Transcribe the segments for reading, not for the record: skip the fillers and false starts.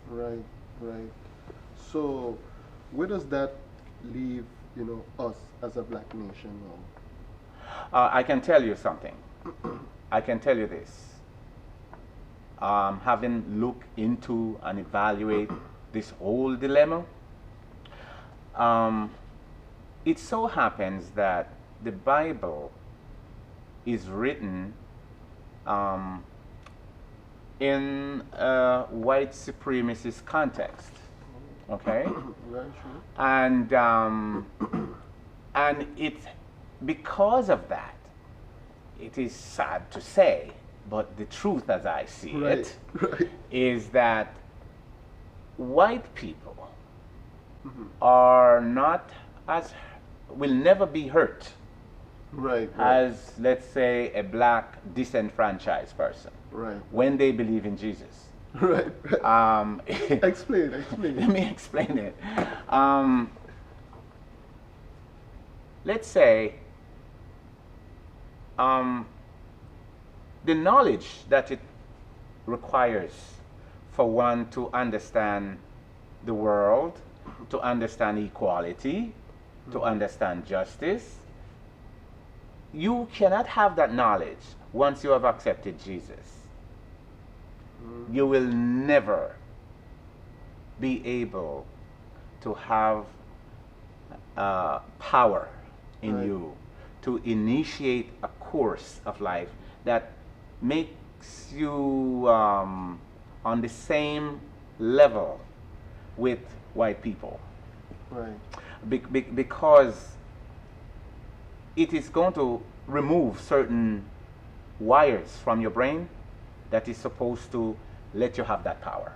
Right, right. So, where does that leave, us as a black nation I can tell you something. I can tell you this. Having looked into and evaluate this whole dilemma, um, it so happens that the Bible is written um, in a white supremacist context, okay, now? Very true. and it because of that, it is sad to say, but the truth as I see Right, it right. is that white people Mhm. are not as will never be hurt Right, right, as, let's say, a black disenfranchised person right, when they believe in Jesus. right, right. Um, Explain, let explain. me explain it. Um, let's say um, the knowledge that it requires for one to understand the world, to understand equality, to Mhm. understand justice. You cannot have that knowledge once you have accepted Jesus. Mhm. You will never be able to have power in Right, you to initiate a course of life that makes you on the same level with white people. right, Because it is going to remove certain wires from your brain that is supposed to let you have that power.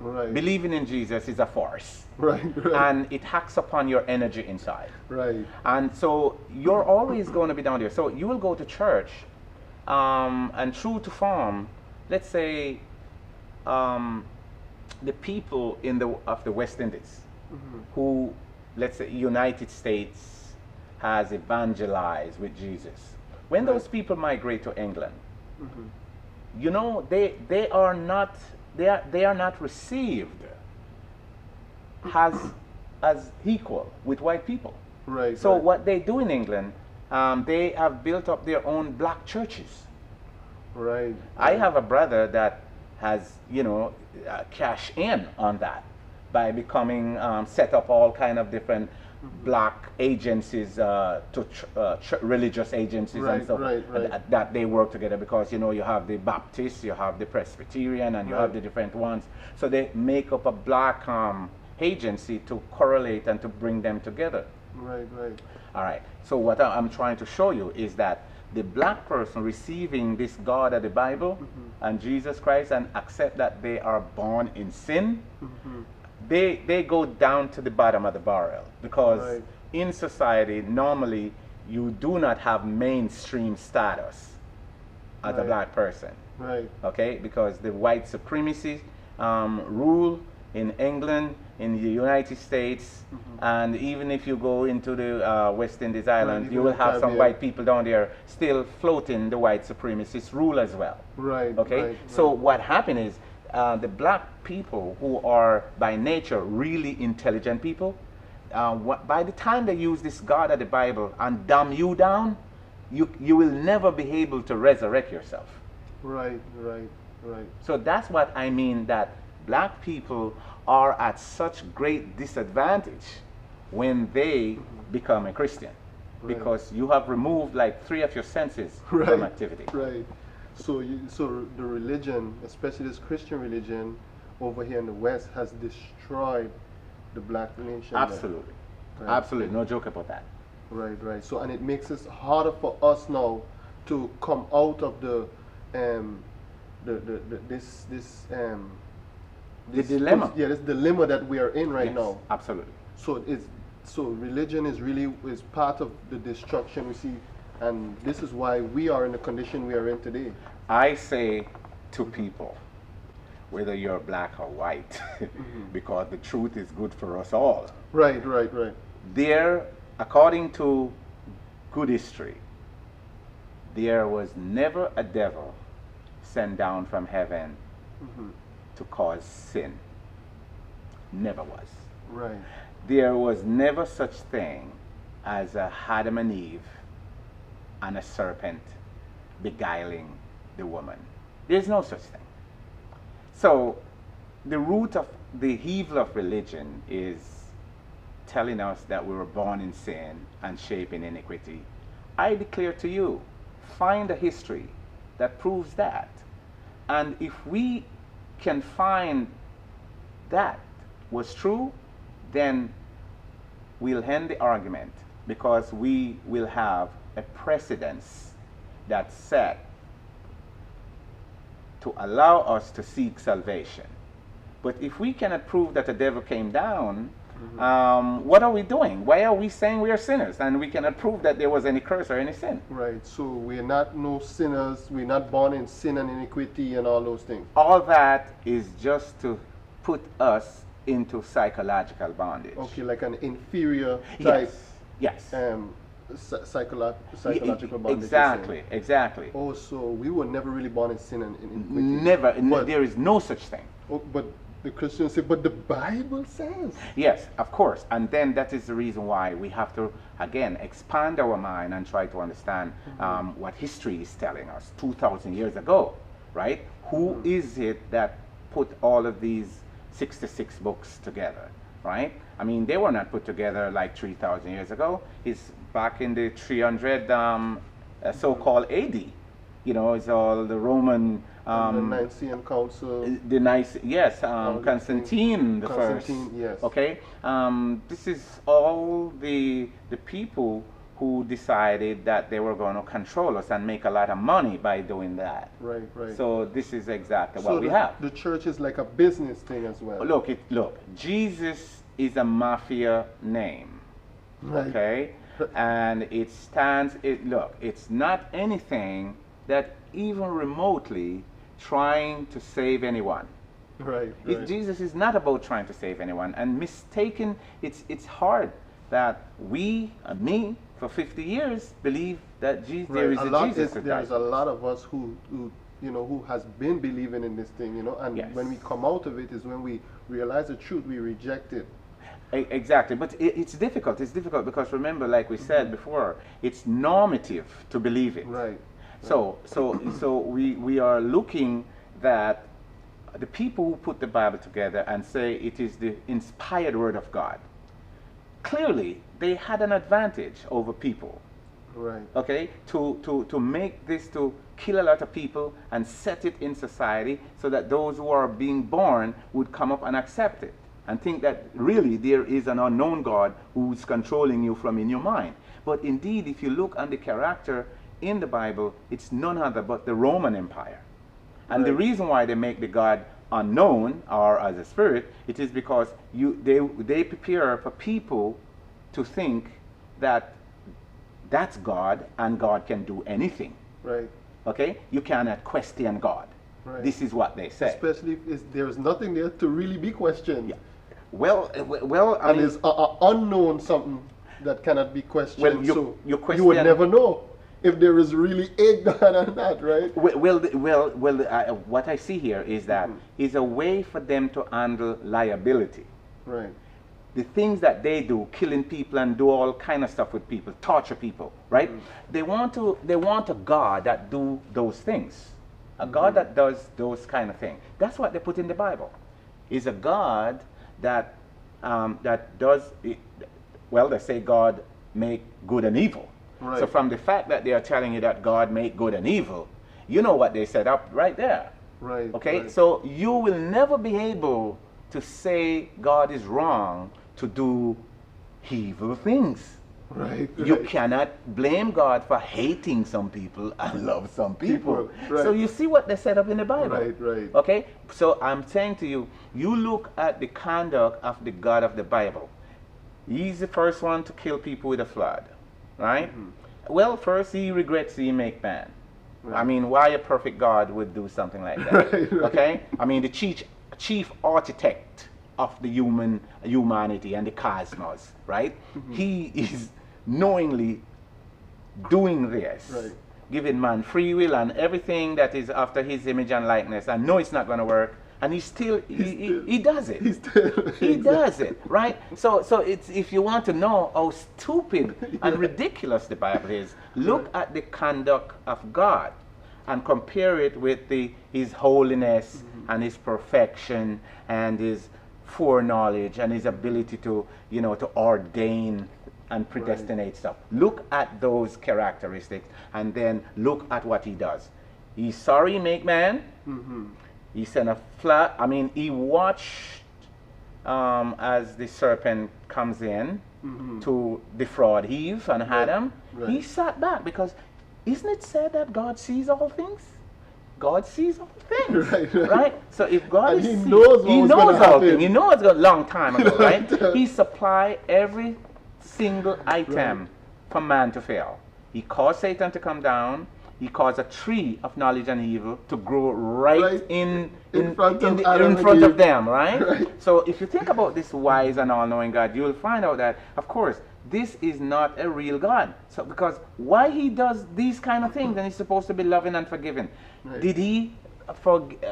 right, Believing in Jesus is a force, right, right, and it hacks upon your energy inside. right. And so you're always going to be down there. So you will go to church, and true to form, let's say um, the people in the of the West Indies, Mhm. who, let's say, United States has evangelized with Jesus. When Right. those people migrate to England, Mhm. you know, they are not they are not received as equal with white people. Right, So right, what they do in England, they have built up their own black churches. right, I right, have a brother that has, you know, cashed in on that by becoming set up all kind of different Mhm. black agencies religious agencies and Right, stuff right, right, that they work together, because you know you have the Baptist, you have the Presbyterian, and you have right, the different ones. So they make up a black agency to correlate and to bring them together. right, right. All right. So what I'm trying to show you is that the black person receiving this God of the Bible Mhm. and Jesus Christ and accept that they are born in sin, Mhm. they go down to the bottom of the barrel, because Right, in society normally you do not have mainstream status as a right, black person, right, okay? Because the white supremacy rule in England, in the United States, Mhm. and even if you go into the West Indies right. Islands, you Even in will the have some Caribbean. white people down there still floating the white supremacist rule as well. Right, Okay, right, so right, what happened is the black people, who are by nature really intelligent people, by the time they use this God of the Bible and dumb you down, you will never be able to resurrect yourself. right, right, right, So that's what I mean, that black people are at such great disadvantage when they Mhm. become a Christian, right, because you have removed like three of your senses from right, activity. right. So the religion, especially this Christian religion, over here in the West, has destroyed the black nation. Then, Absolutely. right? Absolutely. No joke about that. Right, right. So, and it makes it harder for us now to come out of um, The dilemma. yeah, this dilemma that we are in right Yes, now. absolutely. So it's so religion is really is part of the destruction we see, and this is why we are in the condition we are in today. I say to people, whether you're black or white, Hmm. because the truth is good for us all. Right, right, right. There, according to good history, there was never a devil sent down from heaven Hmm. to cause sin. Never was. Right. There was never such thing as a Adam and Eve and a serpent beguiling the woman. There's no such thing. So the root of the evil of religion is telling us that we were born in sin and shaped in iniquity. I declare to you, find a history that proves that. And if we can find that was true, then we'll end the argument, because we will have a precedence that's set to allow us to seek salvation. But if we cannot prove that the devil came down, what are we doing? Why are we saying we are sinners and we cannot prove that there was any curse or any sin? Right. So we're not no sinners. We're not born in sin and iniquity and all those things. All that is just to put us into psychological bondage. Okay, like an inferior type. Yes. Psychological bondage. Exactly. Exactly. Oh, so we were never really born in sin and iniquity. Never. But, there is no such thing. oh, but the Christians say, but the Bible says. Yes, of course. And then that is the reason why we have to, again, expand our mind and try to understand what history is telling us 2,000 years ago, right? Who is it that put all of these 66 books together, right? I mean, they were not put together like 3,000 years ago. It's back in the 300 so-called AD. You know, it's all the Roman... the Nicene Council. Constantine the first. Yes. Okay, this is all the people who decided that they were going to control us and make a lot of money by doing that. Right, right. So this is exactly so what we have. The church is like a business thing as well. Look, Jesus is a mafia name. Right. Okay, and it stands. It's not anything that even remotely trying to save anyone. Right. Jesus is not about trying to save anyone. And mistaken, it's hard that me, for 50 years, believe that there is a Jesus. There's a lot of us who has been believing in this thing, and when we come out of it is when we realize the truth, we reject it. Exactly, but it's difficult. It's difficult because remember, like we said before, it's normative to believe it. Right. So we are looking that the people who put the Bible together and say it is the inspired word of God, clearly they had an advantage over people. Right. Okay, to make this, to kill a lot of people and set it in society so that those who are being born would come up and accept it and think that really there is an unknown God who's controlling you from in your mind. But indeed, if you look on the character in the Bible, it's none other but the Roman Empire. And the reason why they make the God unknown or as a spirit, it is because they prepare for people to think that that's God and God can do anything. Right. Okay? You cannot question God. Right. This is what they say. Especially if there's nothing there to really be questioned. Yeah. Well, I mean, it's unknown something that cannot be questioned. Well, you question, would never know if there is really a God or not, right? What I see here is that is a way for them to handle liability. Right. The things that they do, killing people and do all kind of stuff with people, torture people, right? They want a God that do those things, a God that does those kind of things. That's what they put in the Bible. Is a God that that does it. Well, they say God make good and evil. Right. So from the fact that they are telling you that God make good and evil, you know what they set up right there. Right. Okay? Right. So you will never be able to say God is wrong to do evil things. Right. You cannot blame God for hating some people and love some people. Right. So you see what they set up in the Bible. Right. Okay? So I'm saying to you, you look at the conduct of the God of the Bible. He's the first one to kill people with a flood. Right? Well, first he regrets he make man. Right. I mean, why a perfect God would do something like that? Right. Okay? I mean, the chief architect of the humanity and the cosmos, right? He is knowingly doing this, giving man free will and everything that is after his image and likeness. I know it's not going to work, and he does it. He still, He does it, right? So it's, if you want to know how stupid and ridiculous the Bible is, look at the conduct of God and compare it with his holiness and his perfection and his foreknowledge and his ability to, to ordain and predestinate stuff. Look at those characteristics and then look at what he does. He's sorry, make man. He sent a flood. I mean, he watched as the serpent comes in to defraud Eve and Adam. He sat back because isn't it said that God sees all things? God sees all things, right? So if God and is, he knows all things. He knows a long time ago, right? He supplied every single item for man to fail. He caused Satan to come down. He caused a tree of knowledge and evil to grow right in front of them, right? So if you think about this wise and all-knowing God, you will find out that, of course, this is not a real God. So because why he does these kind of things, and he's supposed to be loving and forgiving. Did he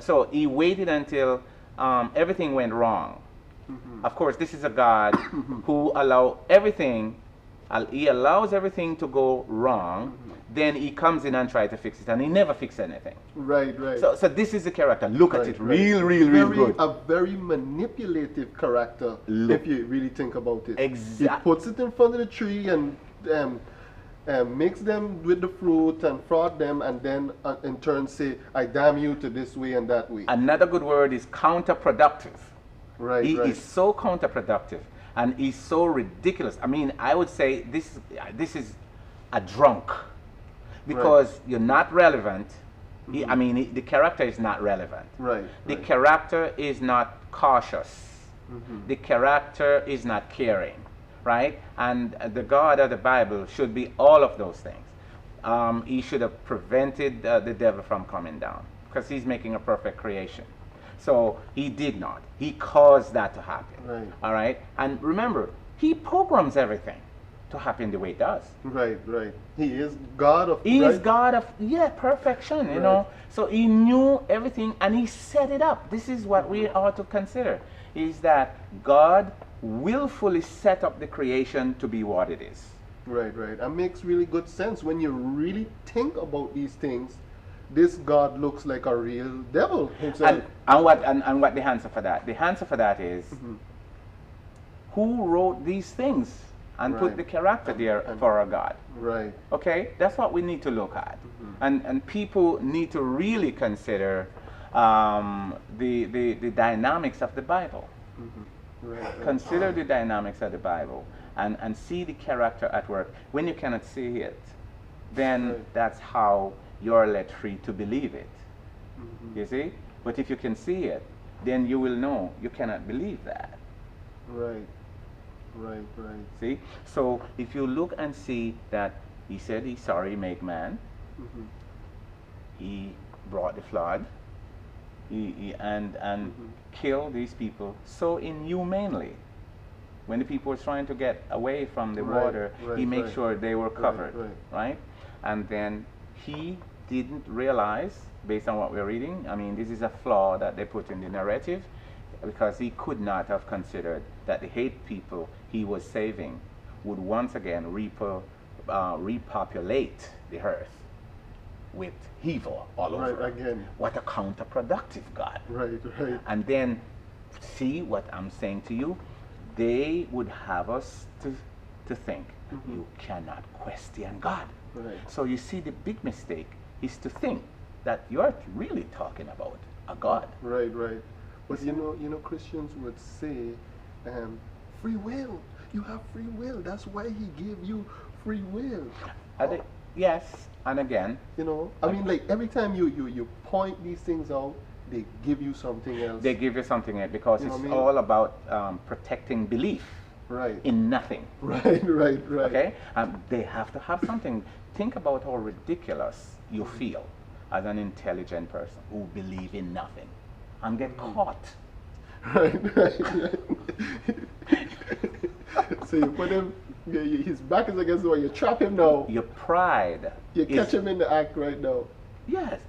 so he waited until everything went wrong. Of course, this is a God who allows everything to go wrong. Then he comes in and tries to fix it, and he never fixes anything. Right. So this is the character. Look at it, real good. A very manipulative character, if you really think about it. Exactly. He puts it in front of the tree and makes them with the fruit and fraud them, and then in turn say, I damn you to this way and that way. Another good word is counterproductive. He Right. is so counterproductive, and he's so ridiculous. I mean, I would say this is a drunk, because you're not relevant. The character is not relevant. The character is not cautious. The character is not caring, right? And the God of the Bible should be all of those things. He should have prevented the devil from coming down, because he's making a perfect creation. So he did not. He caused that to happen. All right? And remember, he programs everything to happen the way it does. Right. He is God of God of perfection, you know. So he knew everything and he set it up. This is what we ought to consider, is that God willfully set up the creation to be what it is. Right. That makes really good sense when you really think about these things. This God looks like a real devil himself. And what the answer for that? The answer for that is who wrote these things and put the character there for a God. Right. Okay? That's what we need to look at. And people need to really consider the dynamics of the Bible. Consider the dynamics of the Bible and see the character at work. When you cannot see it, then that's how you're led free to believe it. You see? But if you can see it, then you will know you cannot believe that. Right. See? So if you look and see that he said he's sorry, make man. He brought the flood. And killed these people so inhumanely. When the people were trying to get away from the water, he made sure they were covered. Right? And then he didn't realize, based on what we're reading, I mean, this is a flaw that they put in the narrative, because he could not have considered that the hate people he was saving would once again repopulate the earth with evil all over. Again. What a counterproductive God. Right. And then, see what I'm saying to you? They would have us to think, you cannot question God. So you see, the big mistake is to think that you're really talking about a God. Right. But you know, Christians would say, free will. You have free will. That's why he gave you free will. Yes, and again. You know, I mean, like every time you point these things out, they give you something else. They give you something else, because it's all about protecting belief in nothing. Right. Okay? They have to have something. Think about how ridiculous you feel as an intelligent person who believe in nothing and get caught. Right. So you put him, his back is against the wall, you trap him now. Your pride. You catch him in the act right now. Yes.